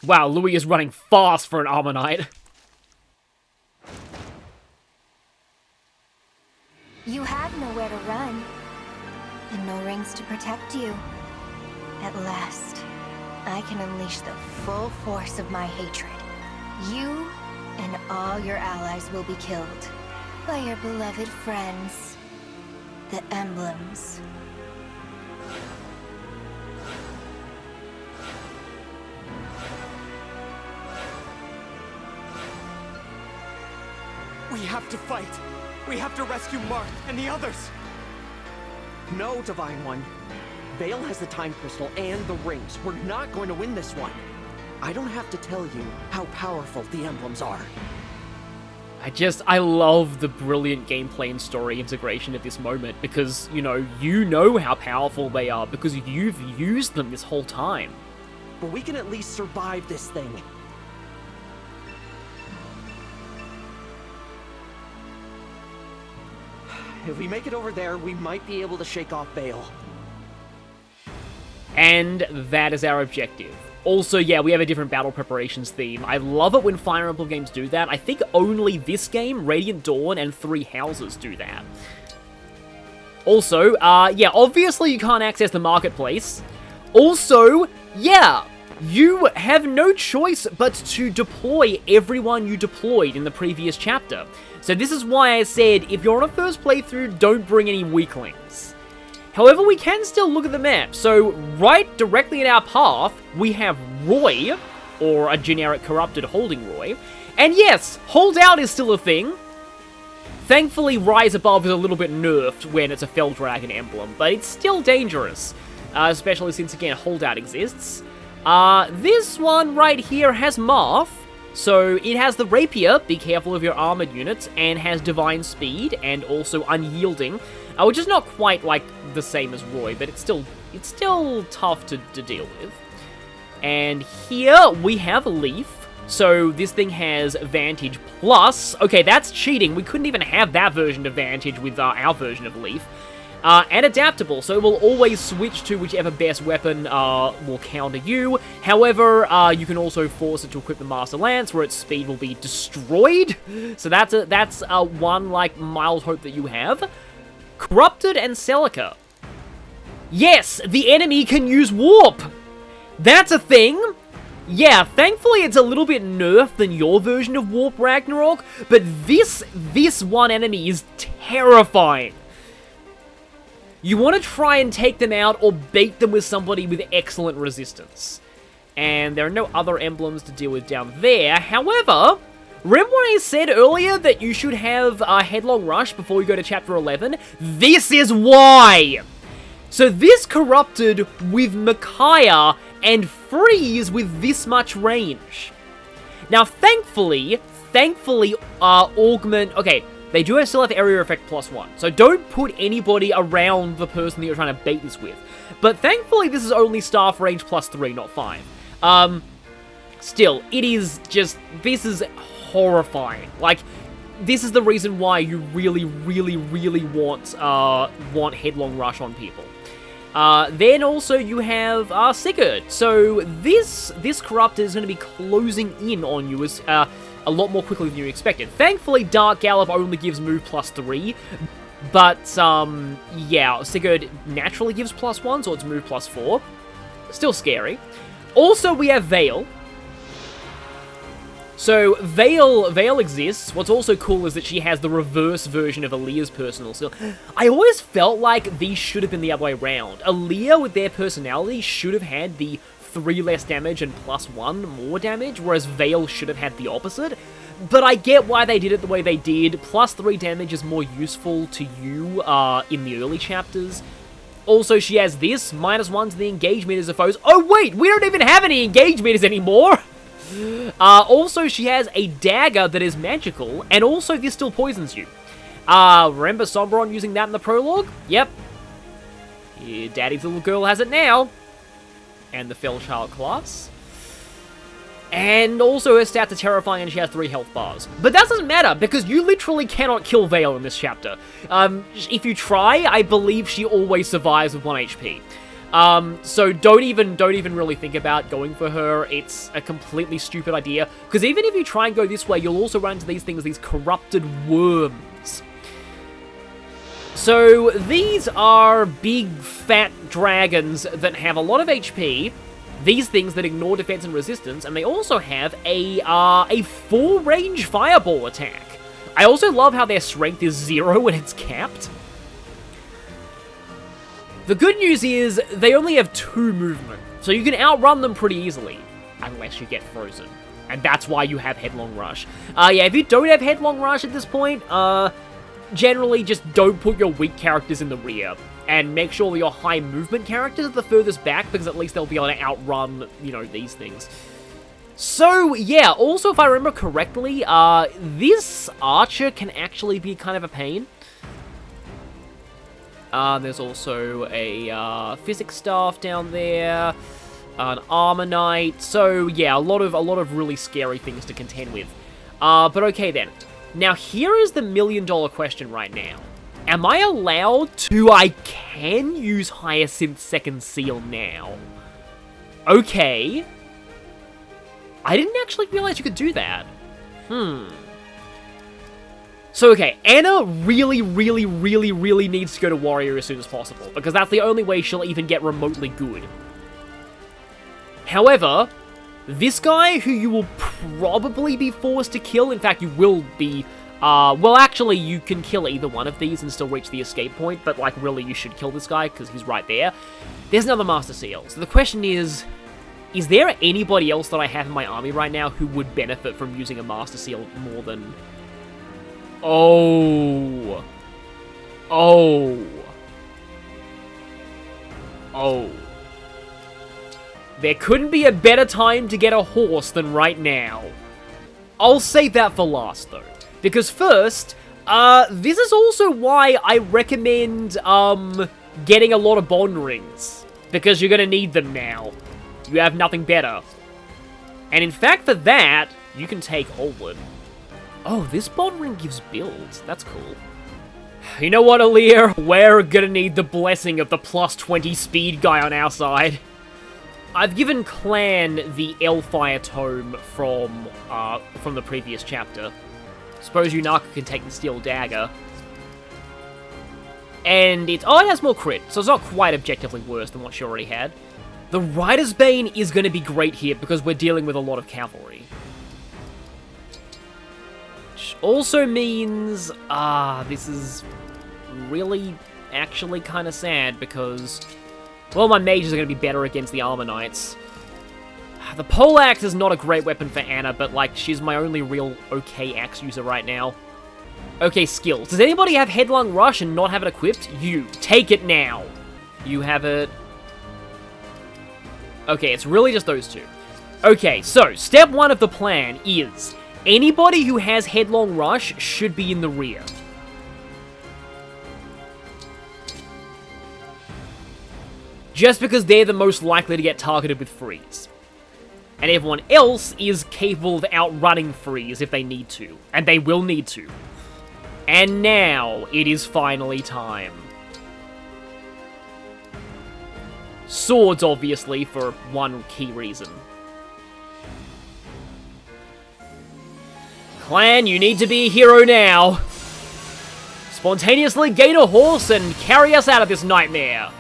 Wow, Louis is running fast for an Armor Knight. You have nowhere to run, and no rings to protect you. At last, I can unleash the full force of my hatred. You and all your allies will be killed by your beloved friends, the Emblems. We have to fight. We have to rescue Marth and the others. No, Divine One. Vale has the Time Crystal and the rings. We're not going to win this one. I don't have to tell you how powerful the Emblems are. I love the brilliant gameplay and story integration at this moment because, you know how powerful they are because you've used them this whole time. But we can at least survive this thing. If we make it over there, we might be able to shake off Vale. And that is our objective. Also, yeah, we have a different battle preparations theme. I love it when Fire Emblem games do that. I think only this game, Radiant Dawn, and Three Houses do that. Also, yeah, obviously you can't access the marketplace. Also, yeah, you have no choice but to deploy everyone you deployed in the previous chapter. So this is why I said, if you're on a first playthrough, don't bring any weaklings. However, we can still look at the map. So, right directly in our path, we have Roy, or a generic corrupted holding Roy. And yes, hold out is still a thing. Thankfully, Rise Above is a little bit nerfed when it's a Fell Dragon emblem, but it's still dangerous. Especially since, again, holdout exists. This one right here has Marth. So, it has the Rapier, be careful of your armored units, and has Divine Speed, and also Unyielding. Which is not quite like the same as Roy, but it's still tough to deal with. And here we have Leaf. So this thing has Vantage Plus. Okay, that's cheating. We couldn't even have that version of Vantage with our version of Leaf. And Adaptable, so it will always switch to whichever best weapon will counter you. However, you can also force it to equip the Master Lance, where its speed will be destroyed. So that's one like mild hope that you have. Corrupted and Celica. Yes, the enemy can use Warp! That's a thing! Yeah, thankfully it's a little bit nerfed than your version of Warp Ragnarok, but this one enemy is terrifying. You want to try and take them out or bait them with somebody with excellent resistance. And there are no other emblems to deal with down there. However, remember when I said earlier that you should have a Headlong Rush before you go to Chapter 11? This is why! So this corrupted with Micaiah and Freeze with this much range. Now, thankfully, Augment... Okay, they do still have Area Effect +1, so don't put anybody around the person that you're trying to bait this with. But thankfully, this is only Staff Range +3, not 5. Still, it is just... This is horrifying. Like, this is the reason why you really want Headlong Rush on people. Then also you have Sigurd. So this Corrupted is going to be closing in on you as a lot more quickly than you expected. Thankfully, Dark Gallop only gives move +3, but yeah, Sigurd naturally gives +1, so it's move +4. Still scary. Also, we have Vale. So, Vale exists. What's also cool is that she has the reverse version of Aaliyah's personal skill. I always felt like these should have been the other way around. Aaliyah, with their personality, should have had the 3 less damage and +1 more damage, whereas Vale should have had the opposite. But I get why they did it the way they did. +3 damage is more useful to you in the early chapters. Also, she has this, -1 to the engage meters of foes. Oh wait, we don't even have any engage meters anymore! Also, she has a dagger that is magical, and also this still poisons you. Remember Sombron using that in the prologue? Yep. Yeah, Daddy's little girl has it now. And the Fellchild class. And also her stats are terrifying and she has 3 health bars. But that doesn't matter, because you literally cannot kill Vale in this chapter. If you try, I believe she always survives with 1 HP. So don't even really think about going for her. It's a completely stupid idea. Because even if you try and go this way, you'll also run into these things, these corrupted worms. So these are big, fat dragons that have a lot of HP. These things that ignore defense and resistance, and they also have a full-range fireball attack. I also love how their strength is 0 when it's capped. The good news is, they only have 2 movement, so you can outrun them pretty easily, unless you get frozen. And that's why you have Headlong Rush. Yeah, if you don't have Headlong Rush at this point, generally just don't put your weak characters in the rear. And make sure that your high movement characters are the furthest back, because at least they'll be able to outrun, you know, these things. So, yeah, also if I remember correctly, this archer can actually be kind of a pain. There's also a physics staff down there, an armor knight. So yeah, a lot of really scary things to contend with. But okay then. Now here is the million-dollar question right now. Am I allowed to? I can use Hyacinth's second seal now. Okay. I didn't actually realize you could do that. So, okay, Anna really needs to go to Warrior as soon as possible, because that's the only way she'll even get remotely good. However, this guy, who you will probably be forced to kill, in fact, you will be, well, actually, you can kill either one of these and still reach the escape point, but, like, really, you should kill this guy, because he's right there. There's another Master Seal. So the question is there anybody else that I have in my army right now who would benefit from using a Master Seal more than... Oh. There couldn't be a better time to get a horse than right now. I'll save that for last, though. Because first, this is also why I recommend, getting a lot of bond rings. Because you're gonna need them now. You have nothing better. And in fact, for that, you can take Holwood. Oh, this bond ring gives builds. That's cool. You know what, Alear? We're gonna need the blessing of the plus 20 speed guy on our side. I've given Clan the Elfire Tome from the previous chapter. Suppose Yunaka can take the Steel Dagger. And it has more crit, so it's not quite objectively worse than what she already had. The Rider's Bane is gonna be great here because we're dealing with a lot of cavalry. Also means, this is really actually kind of sad because, well, my mages are going to be better against the armor knights. The poleaxe is not a great weapon for Anna, but, like, she's my only real okay axe user right now. Okay, skills. Does anybody have Headlong Rush and not have it equipped? You. Take it now. You have it. Okay, it's really just those two. Okay, so, step 1 of the plan is... anybody who has Headlong Rush should be in the rear. Just because they're the most likely to get targeted with freeze. And everyone else is capable of outrunning freeze if they need to. And they will need to. And now, it is finally time. Swords, obviously, for one key reason. Clan, you need to be a hero now. Spontaneously gain a horse and carry us out of this nightmare.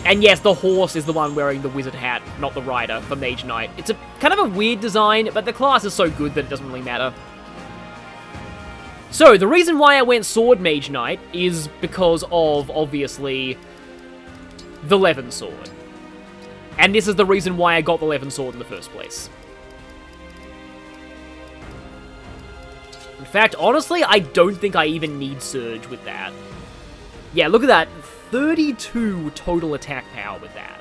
And yes, the horse is the one wearing the wizard hat, not the rider for Mage Knight. It's a kind of a weird design, but the class is so good that it doesn't really matter. So, the reason why I went Sword Mage Knight is because of, obviously, the Levin Sword. And this is the reason why I got the Levin Sword in the first place. In fact, honestly, I don't think I even need Surge with that. Yeah, look at that. 32 total attack power with that.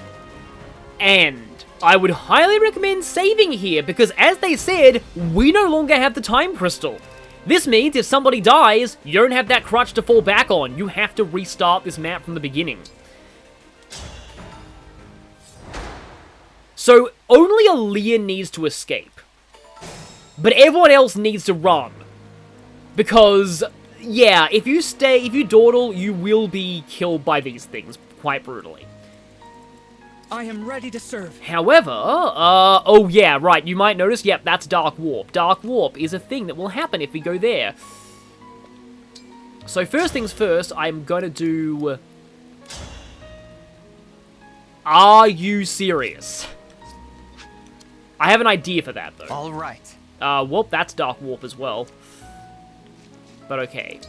And I would highly recommend saving here, because as they said, we no longer have the Time Crystal. This means if somebody dies, you don't have that crutch to fall back on. You have to restart this map from the beginning. So, only Alear needs to escape. But everyone else needs to run. Because, yeah, if you dawdle, you will be killed by these things quite brutally. I am ready to serve. However, oh yeah, right, you might notice, yep, that's Dark Warp. Dark Warp is a thing that will happen if we go there. So first things first, I'm gonna do... Are you serious? I have an idea for that, though. All right. Whoop, that's Dark Warp as well. But okay.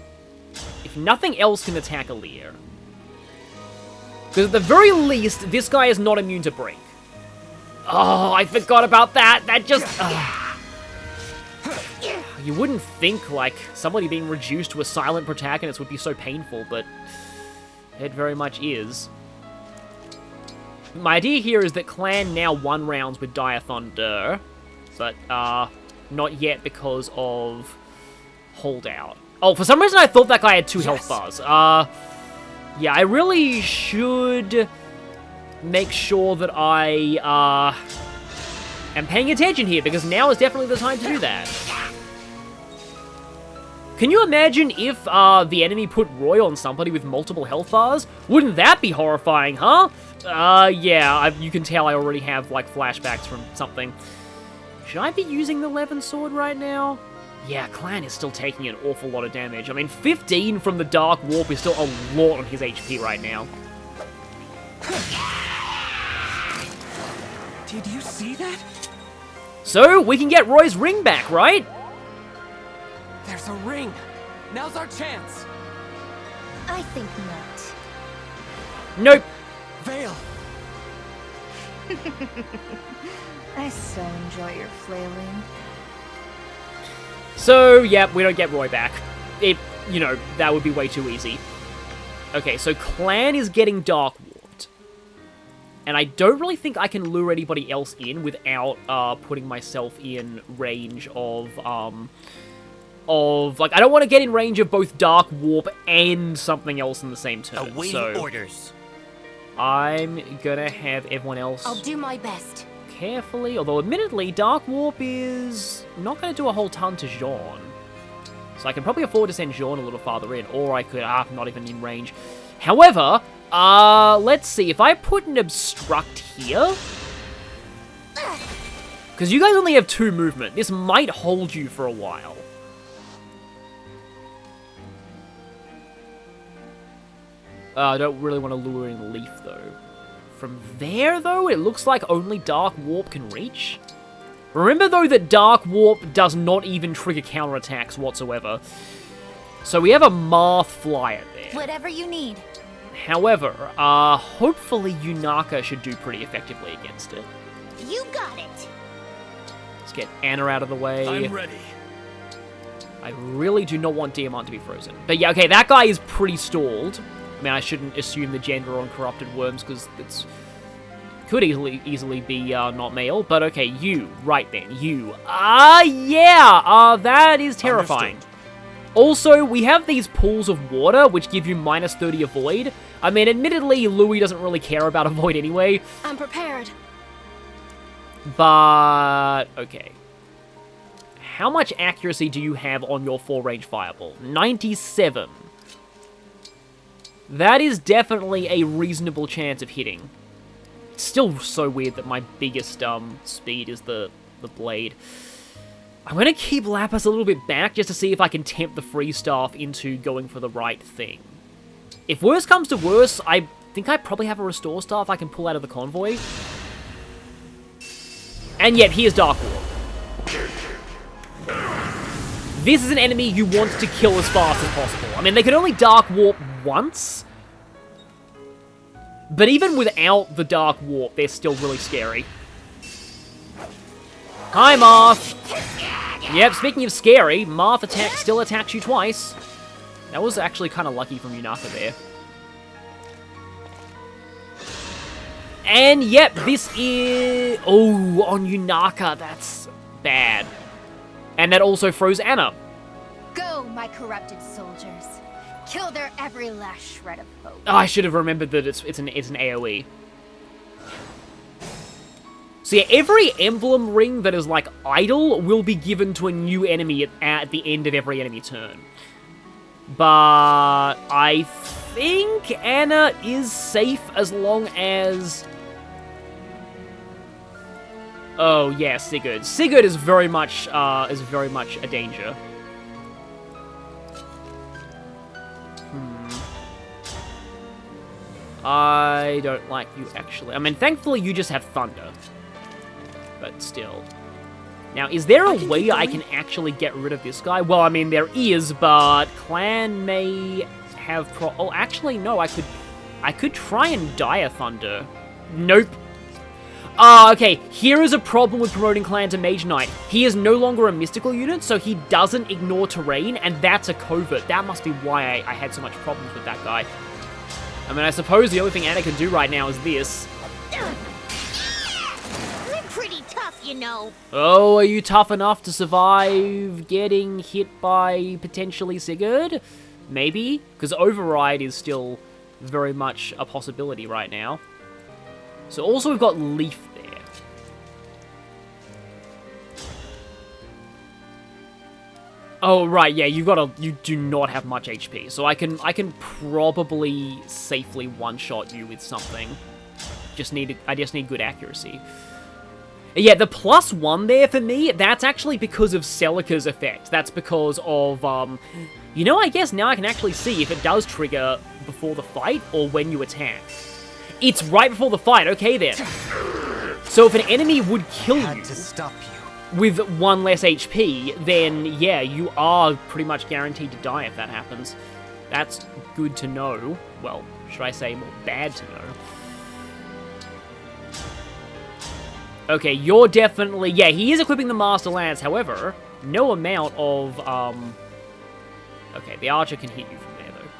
If nothing else can attack Alear... Because at the very least, this guy is not immune to Break. Oh, I forgot about that. That just... You wouldn't think, like, somebody being reduced to a silent protagonist would be so painful, but it very much is. My idea here is that Clan now won rounds with Dire Thunder, but not yet because of Holdout. Oh, for some reason I thought that guy had 2 health bars. Yeah, I really should make sure that I am paying attention here, because now is definitely the time to do that. Can you imagine if the enemy put Roy on somebody with multiple health bars? Wouldn't that be horrifying, huh? Yeah, you can tell I already have, like, flashbacks from something. Should I be using the Levin Sword right now? Yeah, Clan is still taking an awful lot of damage. I mean, 15 from the Dark Warp is still a lot on his HP right now. Did you see that? So, we can get Roy's ring back, right? There's a ring. Now's our chance. I think not. Nope. Vale. I so enjoy your flailing. So, yeah, we don't get Roy back. It, you know, that would be way too easy. Okay, so Clan is getting Dark Warped. And I don't really think I can lure anybody else in without putting myself in range of, like, I don't want to get in range of both Dark Warp and something else in the same turn. Awaiting orders. I'm gonna have everyone else... I'll do my best. Carefully, although admittedly, Dark Warp is not going to do a whole ton to Jean. So I can probably afford to send Jean a little farther in, or I could, not even in range. However, let's see, if I put an Obstruct here... Because you guys only have 2 movement, this might hold you for a while. I don't really want to lure in Leaf, though. From there, though, it looks like only Dark Warp can reach. Remember, though, that Dark Warp does not even trigger counterattacks whatsoever. So we have a Marth Flyer there. Whatever you need. However, hopefully Yunaka should do pretty effectively against it. You got it. Let's get Anna out of the way. I'm ready. I really do not want Diamant to be frozen. But yeah, okay, that guy is pretty stalled. I mean, I shouldn't assume the gender on Corrupted Worms, because it's could easily be not male. But okay, you, right then, you. Yeah, that is terrifying. Understood. Also, we have these pools of water, which give you minus 30 avoid. I mean, admittedly, Louis doesn't really care about avoid anyway. I'm prepared. But, okay. How much accuracy do you have on your 4-range fireball? 97. That is definitely a reasonable chance of hitting. It's still so weird that my biggest speed is the blade. I'm going to keep Lapis a little bit back just to see if I can tempt the Free Staff into going for the right thing. If worse comes to worse, I think I probably have a Restore Staff I can pull out of the convoy. And yet, here's Dark Warp. This is an enemy you want to kill as fast as possible. I mean, they can only Dark Warp once. But even without the Dark Warp, they're still really scary. Hi, Marth! Yep, speaking of scary, Marth still attacks you twice. That was actually kind of lucky from Yunaka there. And yep, this is... Oh, on Yunaka, that's bad. And that also froze Anna. Go, my corrupted soldiers. Kill their every last shred of hope. Oh, I should have remembered that it's an AoE. So yeah, every emblem ring that is, like, idle will be given to a new enemy at the end of every enemy turn. But I think Anna is safe as long as Oh, yeah, Sigurd. Sigurd is very much a danger. I don't like you, actually. I mean, thankfully, you just have Thunder. But still. Now, is there a way I can actually get rid of this guy? Well, I mean, there is, but Clan may have oh, actually, no, I could try and Dire Thunder. Nope. Okay, here is a problem with promoting Clan to Mage Knight. He is no longer a mystical unit, so he doesn't ignore terrain, and that's a covert. That must be why I had so much problems with that guy. I mean, I suppose the only thing Anna can do right now is this. I'm pretty tough, you know. Oh, are you tough enough to survive getting hit by potentially Sigurd? Maybe? Because Override is still very much a possibility right now. So also we've got Leaf there. Oh, right, yeah, you do not have much HP, so I can probably safely one-shot you with something. I just need good accuracy. Yeah, the +1 there for me, that's actually because of Celica's effect. That's because of, you know, I guess now I can actually see if it does trigger before the fight or when you attack. It's right before the fight, okay then. So if an enemy would kill you with 1 less HP, then yeah, you are pretty much guaranteed to die if that happens. That's good to know. Well, should I say more bad to know? Okay, you're definitely... Yeah, he is equipping the Master Lance, however, no amount of... Okay, the Archer can hit you from there, though.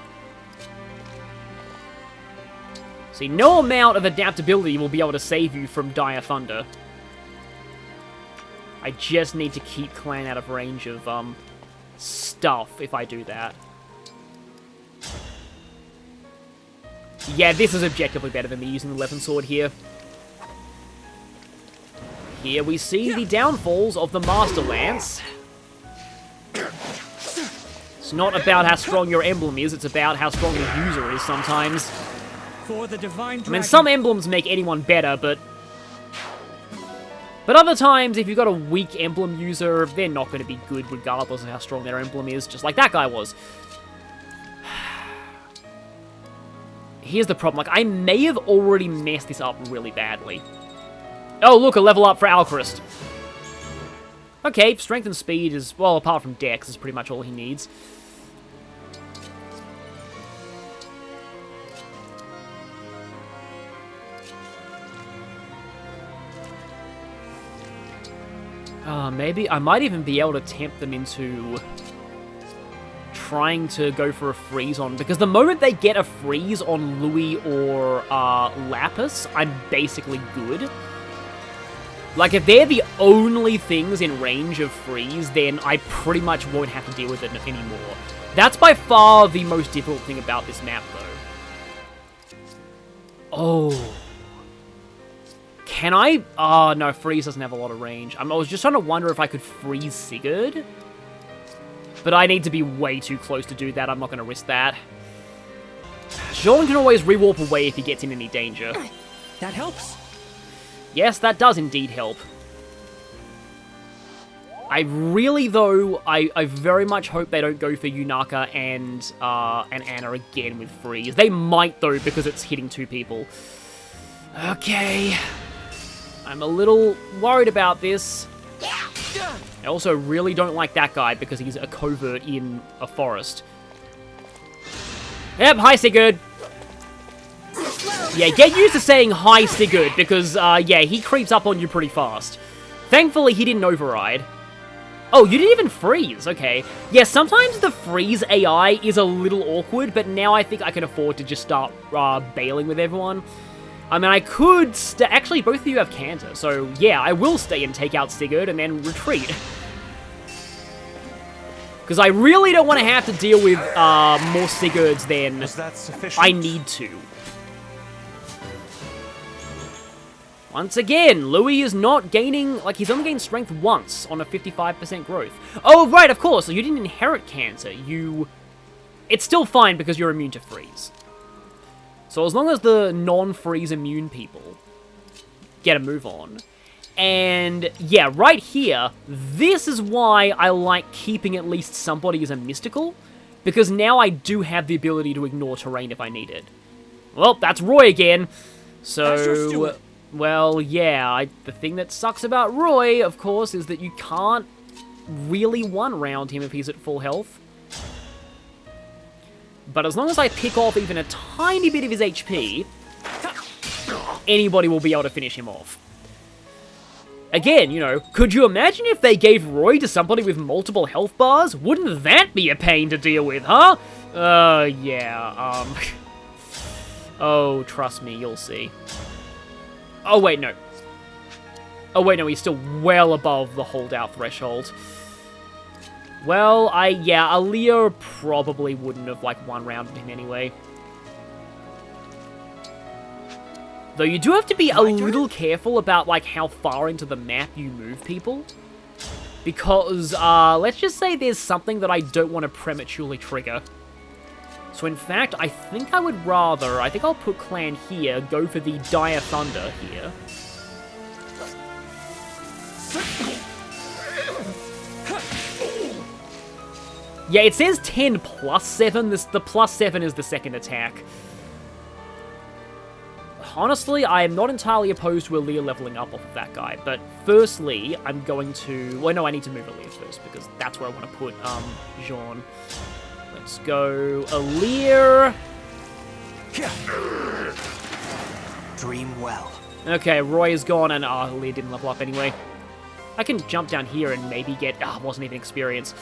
See, no amount of adaptability will be able to save you from Dire Thunder. I just need to keep Clan out of range of, stuff if I do that. Yeah, this is objectively better than me using the Levin Sword here. Here we see the downfalls of the Master Lance. It's not about how strong your emblem is, it's about how strong the user is sometimes. For the divine dragon. I mean, some emblems make anyone better, but other times, if you've got a weak emblem user, they're not going to be good regardless of how strong their emblem is, just like that guy was. Here's the problem, like, I may have already messed this up really badly. Oh, look, a level up for Alchrist. Okay, strength and speed is, well, apart from Dex, is pretty much all he needs. Maybe I might even be able to tempt them into trying to go for a freeze on, because the moment they get a freeze on Louis or Lapis, I'm basically good. Like, if they're the only things in range of freeze, then I pretty much won't have to deal with it anymore. That's by far the most difficult thing about this map, though. Oh. Can I? Oh, no, freeze doesn't have a lot of range. I was just trying to wonder if I could freeze Sigurd. But I need to be way too close to do that. I'm not going to risk that. Jean can always re-warp away if he gets in any danger. That helps. Yes, that does indeed help. I really, though, I very much hope they don't go for Yunaka and Anna again with freeze. They might, though, because it's hitting 2 people. Okay. I'm a little worried about this. I also really don't like that guy because he's a covert in a forest. Yep, hi Sigurd. Yeah, get used to saying hi Sigurd because, yeah, he creeps up on you pretty fast. Thankfully, he didn't override. Oh, you didn't even freeze, okay. Yeah, sometimes the freeze AI is a little awkward, but now I think I can afford to just start bailing with everyone. I mean, I could actually, both of you have Canter, so yeah, I will stay and take out Sigurd and then retreat. Because I really don't want to have to deal with more Sigurds than I need to. Once again, Louis is not gaining, like, he's only gained strength once on a 55% growth. Oh, right, of course, so you didn't inherit Cancer. It's still fine because you're immune to freeze. So as long as the non-freeze immune people get a move on. And yeah, right here, this is why I like keeping at least somebody as a mystical, because now I do have the ability to ignore terrain if I need it. Well, that's Roy again. So, well, yeah, the thing that sucks about Roy, of course, is that you can't really one-round him if he's at full health. But as long as I pick off even a tiny bit of his HP, anybody will be able to finish him off. Again, you know, could you imagine if they gave Roy to somebody with multiple health bars? Wouldn't that be a pain to deal with, huh? Yeah, Oh, trust me, you'll see. Oh, wait, no. Oh, wait, no, he's still well above the holdout threshold. Well, yeah, Aaliyah probably wouldn't have, like, one-rounded him anyway. Though you do have to be a little careful about, like, how far into the map you move people. Because, let's just say there's something that I don't want to prematurely trigger. So, in fact, I think I would rather... I think I'll put Clan here, go for the Dire Thunder here. Yeah, it says 10 plus 7. The plus 7 is the second attack. Honestly, I am not entirely opposed to Aaliyah leveling up off of that guy, but firstly, I'm going to... Well, no, I need to move Aaliyah first, because that's where I want to put, Jean. Let's go Aaliyah. Dream well. Okay, Roy is gone, and Aaliyah didn't level up anyway. I can jump down here and maybe get... wasn't even experience.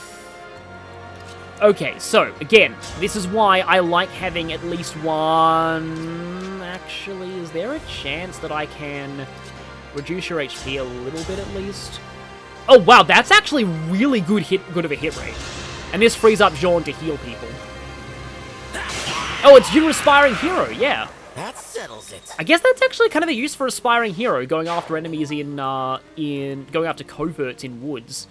Okay, so, again, this is why I like having at least one... Actually, is there a chance that I can reduce your HP a little bit at least? Oh, wow, that's actually really good of a hit rate. And this frees up Jean to heal people. Oh, it's your Aspiring Hero, yeah. That settles it. I guess that's actually kind of a use for Aspiring Hero, going after enemies going after coverts in woods.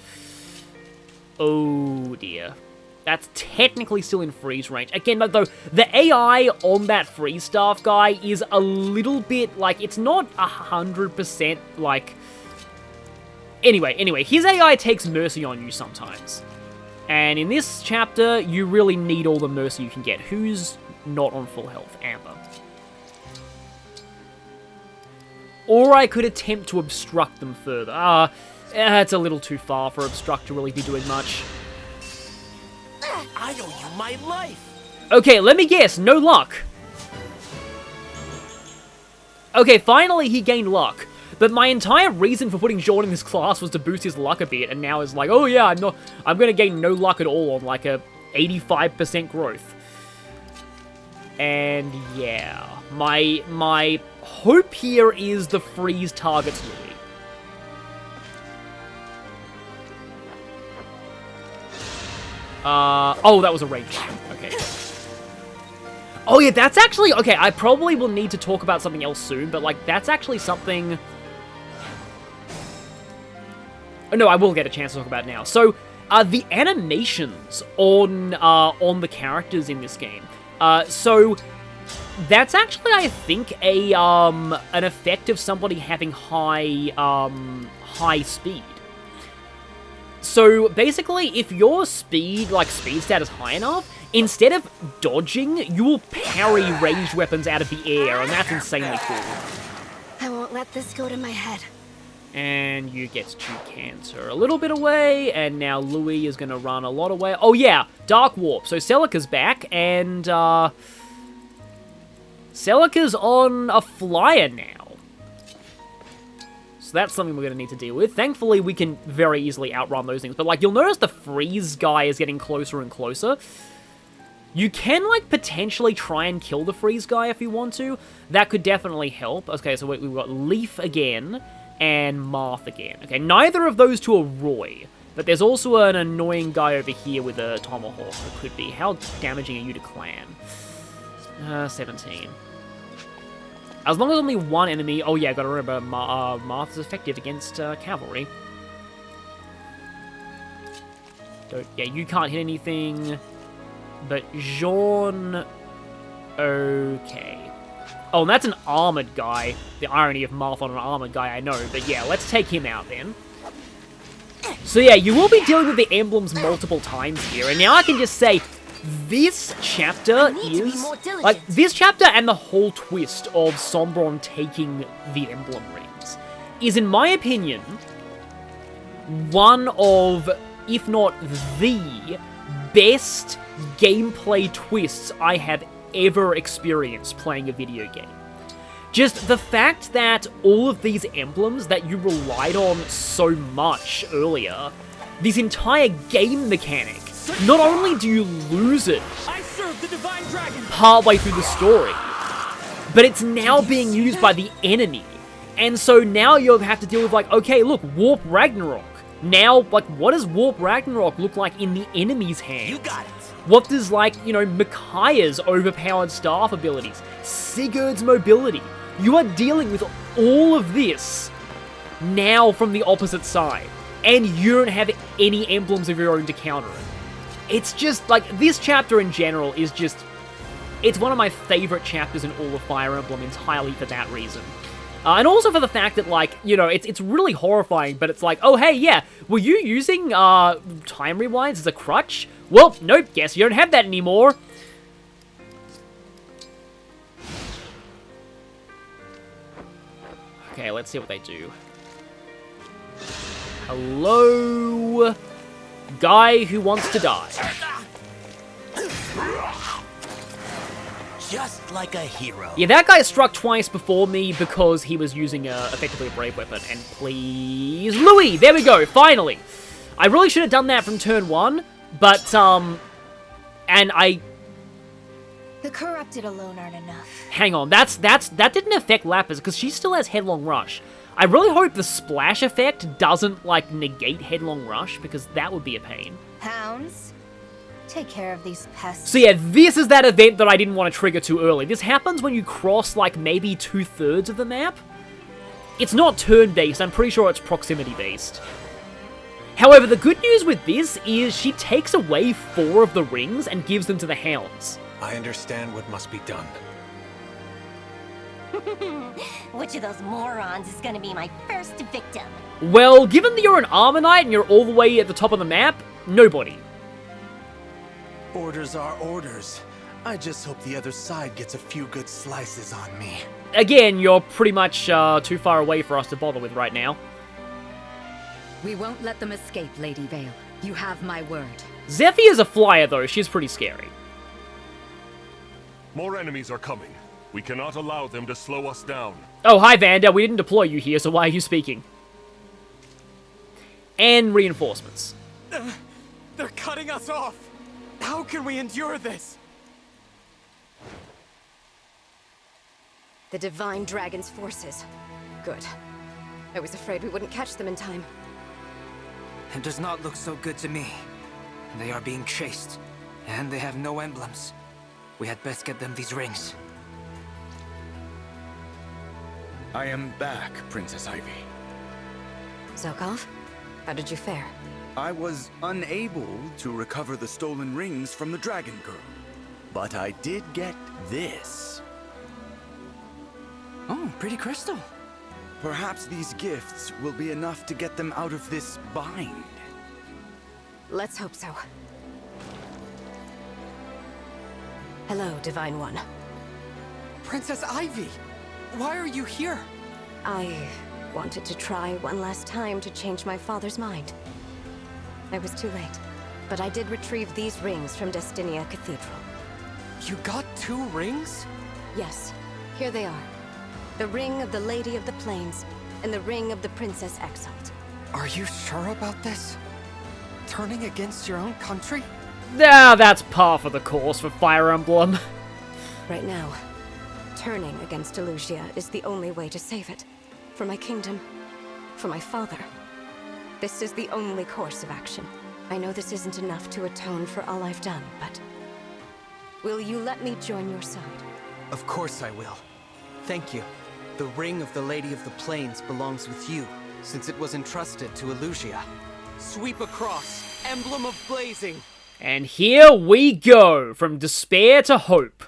Oh, dear. That's technically still in freeze range. Again, though, the AI on that freeze staff guy is a little bit, like, it's not 100%, like... Anyway, his AI takes mercy on you sometimes. And in this chapter, you really need all the mercy you can get. Who's not on full health? Amber. Or I could attempt to obstruct them further. It's a little too far for obstruct to really be doing much. I owe you my life. Okay, let me guess. No luck. Okay, finally he gained luck. But my entire reason for putting Jean in this class was to boost his luck a bit, and now it's like, oh yeah, I'm gonna gain no luck at all on like a 85% growth. And yeah, my hope here is the freeze targets Louis. Oh, that was a range. Okay. Oh yeah, that's actually... Okay, I probably will need to talk about something else soon, but, like, that's actually something... Oh, no, I will get a chance to talk about it now. So, the animations on the characters in this game. So, that's actually, I think, an effect of somebody having high speed. So, basically, if your speed stat is high enough, instead of dodging, you will parry ranged weapons out of the air, and that's insanely cool. I won't let this go to my head. And you get to canter a little bit away, and now Louis is going to run a lot away. Oh yeah, Dark Warp. So Celica's back, and Celica's on a flyer now. So that's something we're going to need to deal with. Thankfully, we can very easily outrun those things. But, like, you'll notice the freeze guy is getting closer and closer. You can, like, potentially try and kill the freeze guy if you want to. That could definitely help. Okay, so we've got Leaf again and Marth again. Okay, neither of those two are Roy. But there's also an annoying guy over here with a tomahawk that could be. How damaging are you to clan? 17. As long as only one enemy... Oh yeah, gotta remember, Marth is effective against cavalry. Yeah, you can't hit anything. But Jean... Okay. Oh, and that's an armored guy. The irony of Marth on an armored guy, I know. But yeah, let's take him out then. So yeah, you will be dealing with the emblems multiple times here. And now I can just say, this chapter is... like, this chapter and the whole twist of Sombron taking the emblem rings is, in my opinion, one of, if not the best gameplay twists I have ever experienced playing a video game. Just the fact that all of these emblems that you relied on so much earlier, this entire game mechanic, not only do you lose it partway through the story, but it's now being used by the enemy. And so now you have to deal with, like, okay, look, Warp Ragnarok. Now, like, what does Warp Ragnarok look like in the enemy's hands? You got it. What does, like, you know, Micaiah's overpowered staff abilities, Sigurd's mobility? You are dealing with all of this now from the opposite side, and you don't have any emblems of your own to counter it. It's just, like, this chapter in general is just, it's one of my favorite chapters in all of Fire Emblem entirely for that reason. And also for the fact that, like, you know, it's really horrifying, but it's like, oh, hey, yeah, were you using time rewinds as a crutch? Well, nope, guess you don't have that anymore. Okay, let's see what they do. Hello, guy who wants to die. Just like a hero. Yeah, that guy struck twice before me because he was using effectively a brave weapon. And please, Louis, there we go, finally. I really should have done that from turn 1, but, and I... The corrupted alone aren't enough. Hang on, that didn't affect Lapis, because she still has Headlong Rush. I really hope the splash effect doesn't, like, negate Headlong Rush, because that would be a pain. Hounds, take care of these pests. So yeah, this is that event that I didn't want to trigger too early. This happens when you cross, like, maybe 2/3 of the map. It's not turn-based, I'm pretty sure it's proximity-based. However, the good news with this is she takes away 4 of the rings and gives them to the hounds. I understand what must be done. Which of those morons is gonna be my first victim? Well, given that you're an Armor Knight and you're all the way at the top of the map, nobody. Orders are orders. I just hope the other side gets a few good slices on me. Again, you're pretty much too far away for us to bother with right now. We won't let them escape, Lady Vale. You have my word. Zephy is a flyer, though. She's pretty scary. More enemies are coming. We cannot allow them to slow us down. Oh, hi, Vanda. We didn't deploy you here, so why are you speaking? And reinforcements. They're cutting us off. How can we endure this? The Divine Dragon's forces. Good. I was afraid we wouldn't catch them in time. It does not look so good to me. They are being chased, and they have no emblems. We had best get them these rings. I am back, Princess Ivy. Zokov, how did you fare? I was unable to recover the stolen rings from the Dragon Girl, but I did get this. Oh, pretty crystal. Perhaps these gifts will be enough to get them out of this bind. Let's hope so. Hello, Divine One. Princess Ivy, why are you here? I wanted to try one last time to change my father's mind. I was too late, but I did retrieve these rings from Destinia Cathedral. You got 2 rings? Yes, here they are. The Ring of the Lady of the Plains, and the Ring of the Princess Exalt. Are you sure about this? Turning against your own country? Ah, that's par for the course for Fire Emblem. Right now, turning against Elusia is the only way to save it. For my kingdom, for my father. This is the only course of action. I know this isn't enough to atone for all I've done, but... will you let me join your side? Of course I will. Thank you. The Ring of the Lady of the Plains belongs with you, since it was entrusted to Elusia. Sweep across, Emblem of Blazing. And here we go, from despair to hope.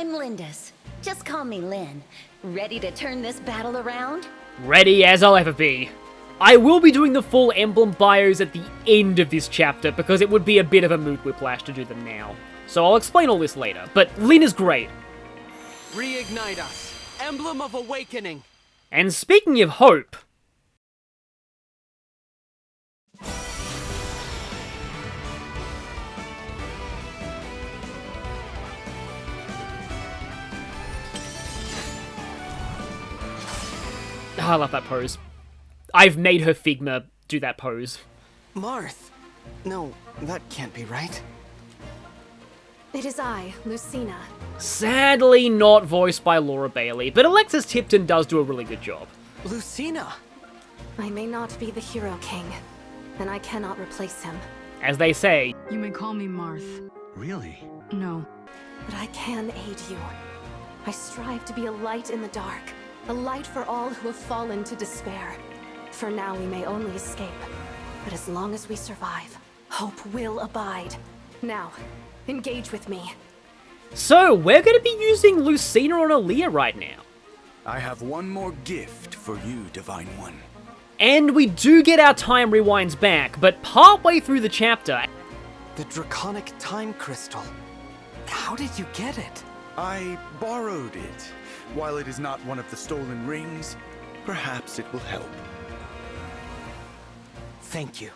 I'm Lindis. Just call me Lynn. Ready to turn this battle around? Ready as I'll ever be. I will be doing the full Emblem bios at the end of this chapter, because it would be a bit of a mood whiplash to do them now. So I'll explain all this later, but Lynn is great. Reignite us, Emblem of Awakening! And speaking of hope... I love that pose. I've made her Figma do that pose. Marth! No, that can't be right. It is I, Lucina. Sadly not voiced by Laura Bailey, but Alexis Tipton does do a really good job. Lucina! I may not be the Hero King, and I cannot replace him. As they say... You may call me Marth. Really? No. But I can aid you. I strive to be a light in the dark, a light for all who have fallen to despair. For now we may only escape, but as long as we survive, hope will abide. Now, engage with me. So, we're going to be using Lucina on Aaliyah right now. I have one more gift for you, Divine One. And we do get our time rewinds back, but partway through the chapter... The Draconic Time Crystal. How did you get it? I borrowed it. While it is not one of the stolen rings, perhaps it will help. Thank you.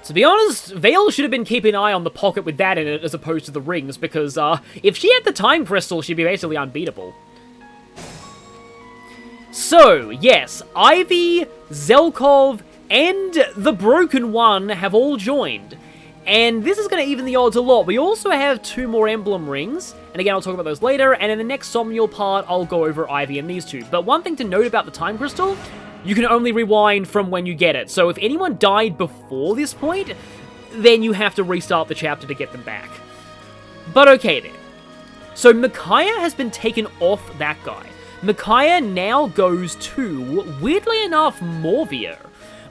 To be honest, Vale should have been keeping an eye on the pocket with that in it as opposed to the rings, because if she had the time crystal, she'd be basically unbeatable. So, yes, Ivy, Zelkov, and the Broken One have all joined. And this is going to even the odds a lot. We also have 2 more Emblem rings, and again, I'll talk about those later, and in the next Somnial part, I'll go over Ivy and these 2. But one thing to note about the time crystal, you can only rewind from when you get it. So if anyone died before this point, then you have to restart the chapter to get them back. But okay then. So Micaiah has been taken off that guy. Micaiah now goes to, weirdly enough, Morvia.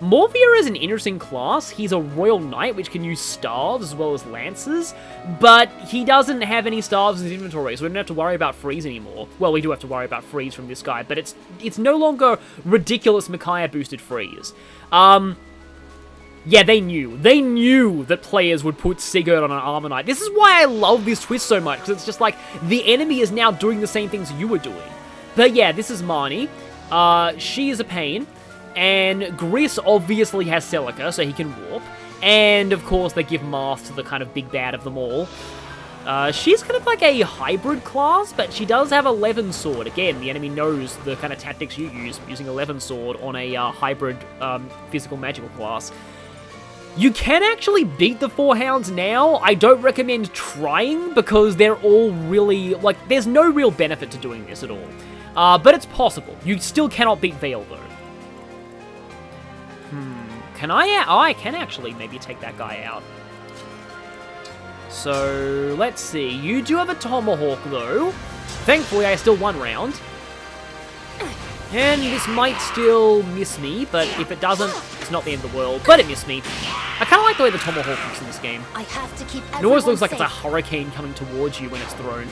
Morvia is an interesting class. He's a Royal Knight, which can use staves as well as lances, but he doesn't have any staves in his inventory, so we don't have to worry about freeze anymore. Well, we do have to worry about freeze from this guy, but it's no longer ridiculous Micaiah boosted freeze. Yeah, they knew that players would put Sigurd on an Armor Knight. This is why I love this twist so much, because it's just like, the enemy is now doing the same things you were doing. But yeah, this is Marnie. She is a pain. And Gris obviously has Celica, so he can warp. And, of course, they give Marth to the kind of big bad of them all. She's kind of like a hybrid class, but she does have 11 sword. Again, the enemy knows the kind of tactics you use, using 11 sword on a hybrid physical magical class. You can actually beat the 4 hounds now. I don't recommend trying, because they're all really... like, there's no real benefit to doing this at all. But it's possible. You still cannot beat Vale, though. Can I? Oh, I can actually maybe take that guy out. So, let's see. You do have a Tomahawk, though. Thankfully, I still 1 round. And this might still miss me, but if it doesn't, it's not the end of the world. But it missed me. I kind of like the way the Tomahawk looks in this game. I have to keep it always looks like it's a hurricane coming towards you when it's thrown.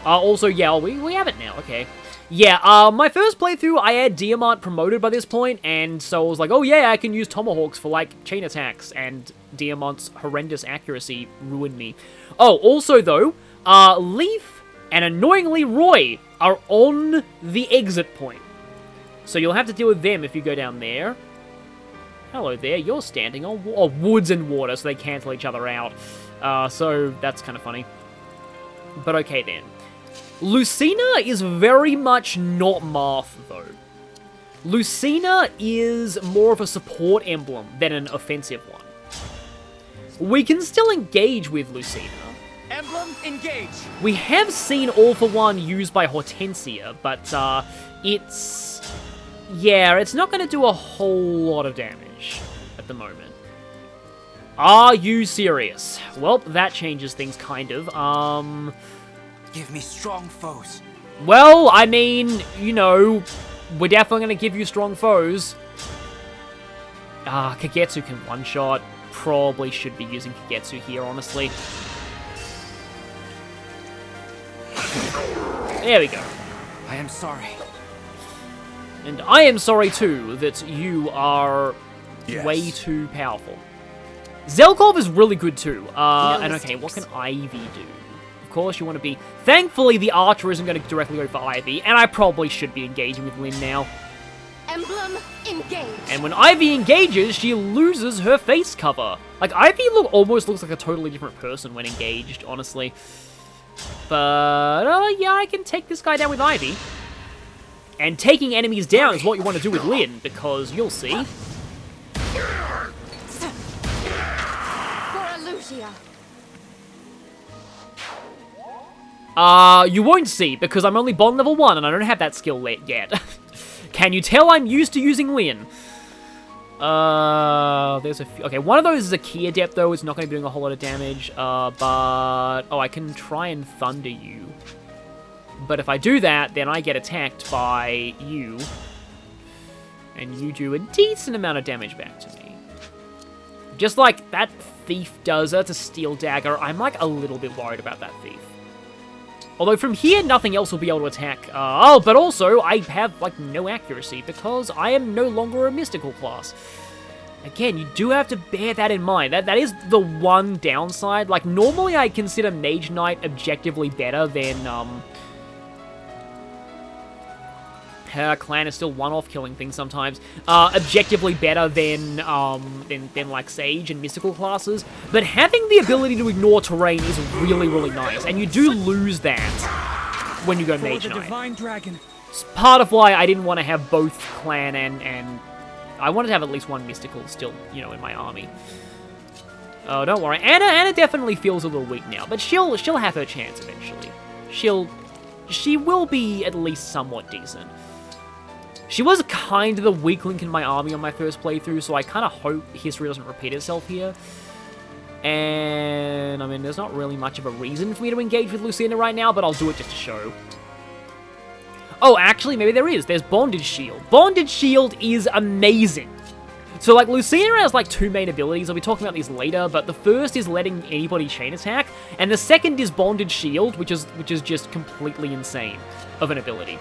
Also, yeah, we have it now. Okay. Yeah, my first playthrough, I had Diamant promoted by this point, and so I was like, oh yeah, I can use Tomahawks for, like, chain attacks, and Diamant's horrendous accuracy ruined me. Oh, also, though, Leaf and, annoyingly, Roy are on the exit point. So you'll have to deal with them if you go down there. Hello there, you're standing on woods and water, so they cancel each other out. So that's kind of funny. But okay, then. Lucina is very much not Marth, though. Lucina is more of a support emblem than an offensive one. We can still engage with Lucina. Emblem, engage! We have seen All for One used by Hortensia, but it's... yeah, it's not going to do a whole lot of damage at the moment. Are you serious? Well, that changes things, kind of. Give me strong foes. Well, I mean, you know, we're definitely going to give you strong foes. Kagetsu can one-shot. Probably should be using Kagetsu here, honestly. There we go. I am sorry. And I am sorry too that you are Yes. way too powerful. Zelkov is really good too. And okay, what can Ivy do? Of course you want to be... Thankfully the archer isn't going to directly go for Ivy, and I probably should be engaging with Lyn now. Emblem, engage! And when Ivy engages, she loses her face cover. Like, Ivy almost looks like a totally different person when engaged, honestly. But, yeah, I can take this guy down with Ivy. And taking enemies down is what you want to do with Lyn, because you'll see. For Elusia. You won't see, because I'm only bond level 1 and I don't have that skill yet. Can you tell I'm used to using Lyn? There's a few. Okay, one of those is a key adept, though. It's not going to be doing a whole lot of damage. But... Oh, I can try and thunder you. But if I do that, then I get attacked by you. And you do a decent amount of damage back to me. Just like that thief does. That's a steel dagger. I'm, like, a little bit worried about that thief. Although from here, nothing else will be able to attack. But also, I have, like, no accuracy, because I am no longer a mystical class. Again, you do have to bear that in mind. That is the one downside. Like, normally I consider Mage Knight objectively better than, her clan is still one-off killing things sometimes. Objectively better than like Sage and mystical classes. But having the ability to ignore terrain is really, really nice. And you do lose that when you go Mage Knight. Divine Dragon. It's part of why I didn't want to have both clan and I wanted to have at least one mystical still, you know, in my army. Oh, don't worry. Anna definitely feels a little weak now, but she'll have her chance eventually. She will be at least somewhat decent. She was kind of the weak link in my army on my first playthrough, so I kind of hope history doesn't repeat itself here. And, I mean, there's not really much of a reason for me to engage with Lucina right now, but I'll do it just to show. Oh, actually, maybe there is. There's Bondage Shield. Bondage Shield is amazing. So, like, Lucina has, like, two main abilities. I'll be talking about these later, but the first is letting anybody chain attack, and the second is Bondage Shield, which is just completely insane of an ability.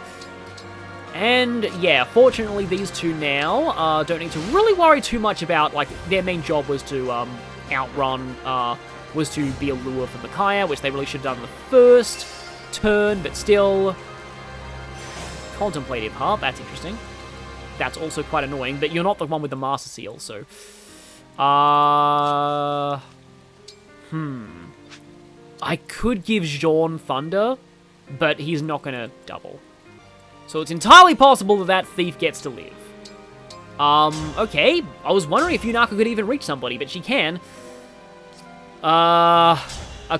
And, yeah, fortunately, these two now don't need to really worry too much about, like, their main job was to outrun, was to be a lure for Micaiah, which they really should have done the first turn, but still... Contemplative, huh? That's interesting. That's also quite annoying, but you're not the one with the Master Seal, so... I could give Jean Thunder, but he's not going to double. So it's entirely possible that that thief gets to live. Okay. I was wondering if Yunaka could even reach somebody, but she can. A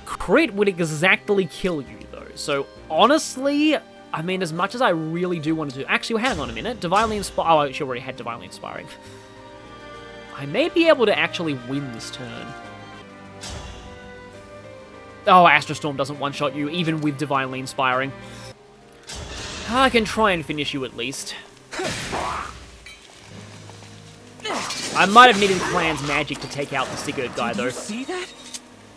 crit would exactly kill you, though. So, honestly, I mean, as much as I really do want to do... Actually, hang on a minute. Divinely Inspiring... Oh, she already had Divinely Inspiring. I may be able to actually win this turn. Oh, Astrostorm doesn't one-shot you, even with Divinely Inspiring. I can try and finish you at least. I might have needed Clan's magic to take out the Sigurd guy, though. Did you see that?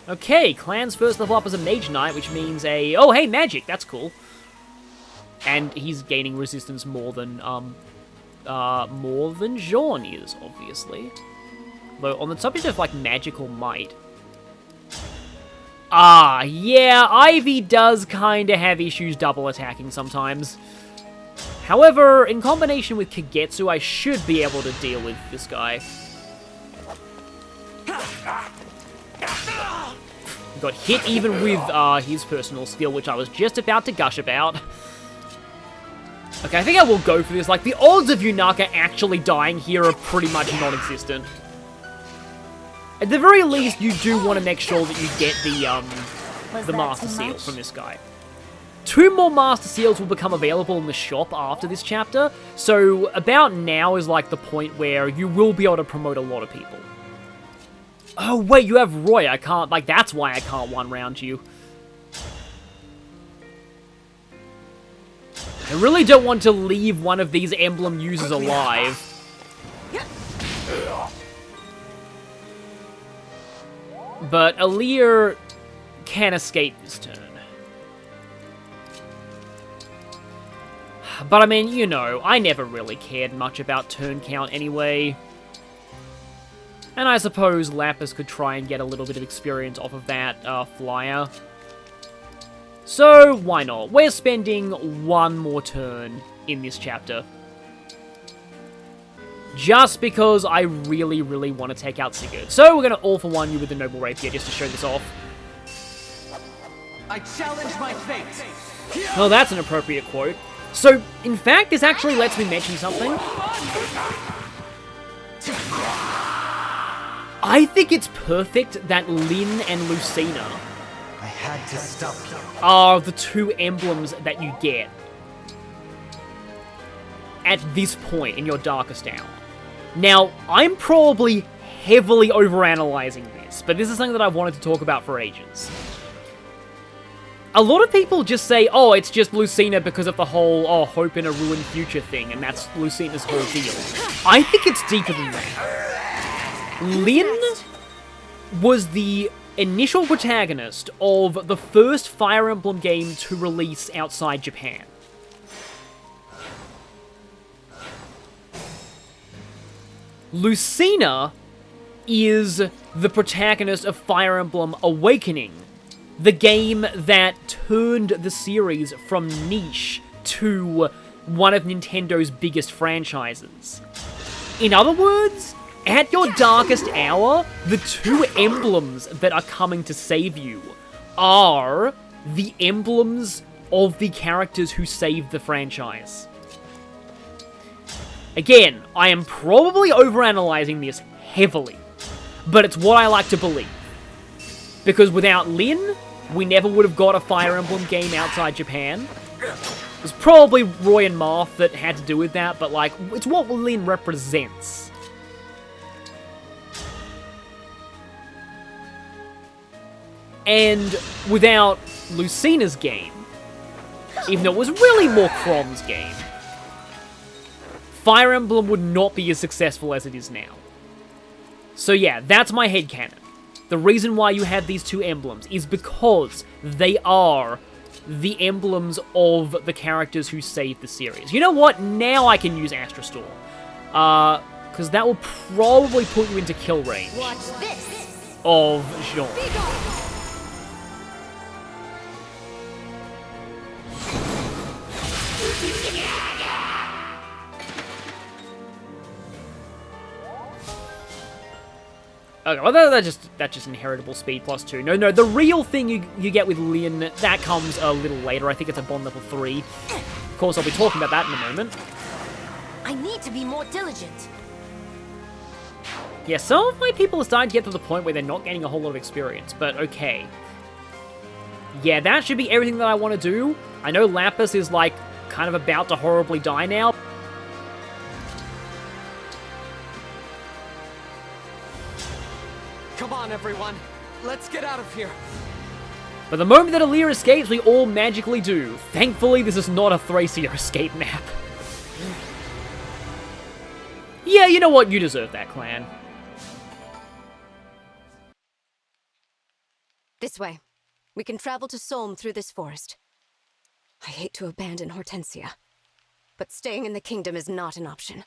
Okay, Clan's first level up as a Mage Knight, which means a... Oh, hey, magic! That's cool. And he's gaining resistance more than Jean is, obviously. Though, on the subject of, like, magical might... Ah, yeah, Ivy does kind of have issues double attacking sometimes. However, in combination with Kagetsu, I should be able to deal with this guy. Got hit even with his personal skill, which I was just about to gush about. Okay, I think I will go for this. Like, the odds of Yunaka actually dying here are pretty much non-existent. At the very least, you do want to make sure that you get the Master Seal from this guy. 2 more Master Seals will become available in the shop after this chapter, so about now is like the point where you will be able to promote a lot of people. Oh wait, you have Roy, I can't, like, that's why I can't one-round you. I really don't want to leave one of these emblem users alive. But Alear can escape this turn. But I mean, you know, I never really cared much about turn count anyway. And I suppose Lapis could try and get a little bit of experience off of that flyer. So, why not? We're spending one more turn in this chapter. Just because I really, really want to take out Sigurd. So, we're going to all-for-one you with the Noble Rapier just to show this off. I challenge my fate! Well, that's an appropriate quote. So, in fact, this actually lets me mention something. I think it's perfect that Lyn and Lucina I had to stop you. are the two emblems that you get at this point in your darkest hour. Now, I'm probably heavily overanalyzing this, but this is something that I've wanted to talk about for ages. A lot of people just say, oh, it's just Lucina because of the whole, oh, hope in a ruined future thing, and that's Lucina's whole deal. I think it's deeper than that. Lyn was the initial protagonist of the first Fire Emblem game to release outside Japan. Lucina is the protagonist of Fire Emblem Awakening, the game that turned the series from niche to one of Nintendo's biggest franchises. In other words, at your darkest hour, the two emblems that are coming to save you are the emblems of the characters who saved the franchise. Again, I am probably overanalyzing this heavily, but it's what I like to believe. Because without Lyn, we never would have got a Fire Emblem game outside Japan. It was probably Roy and Marth that had to do with that, but like, it's what Lyn represents. And without Lucina's game, even though it was really more Chrom's game, Fire Emblem would not be as successful as it is now. So yeah, that's my headcanon. The reason why you have these two emblems is because they are the emblems of the characters who saved the series. You know what? Now I can use Astra Storm. Because that will probably put you into kill range of Jean. Okay, well that's just inheritable speed plus 2. No, the real thing you get with Lyn, that comes a little later. I think it's a bond level 3. Of course, I'll be talking about that in a moment. I need to be more diligent. Yeah, some of my people are starting to get to the point where they're not gaining a whole lot of experience, but okay. Yeah, that should be everything that I want to do. I know Lapis is, like, kind of about to horribly die now. Come on, everyone. Let's get out of here. But the moment that Alear escapes, we all magically do. Thankfully, this is not a Thracia escape map. Yeah, you know what? You deserve that, clan. This way. We can travel to Solm through this forest. I hate to abandon Hortensia, but staying in the kingdom is not an option.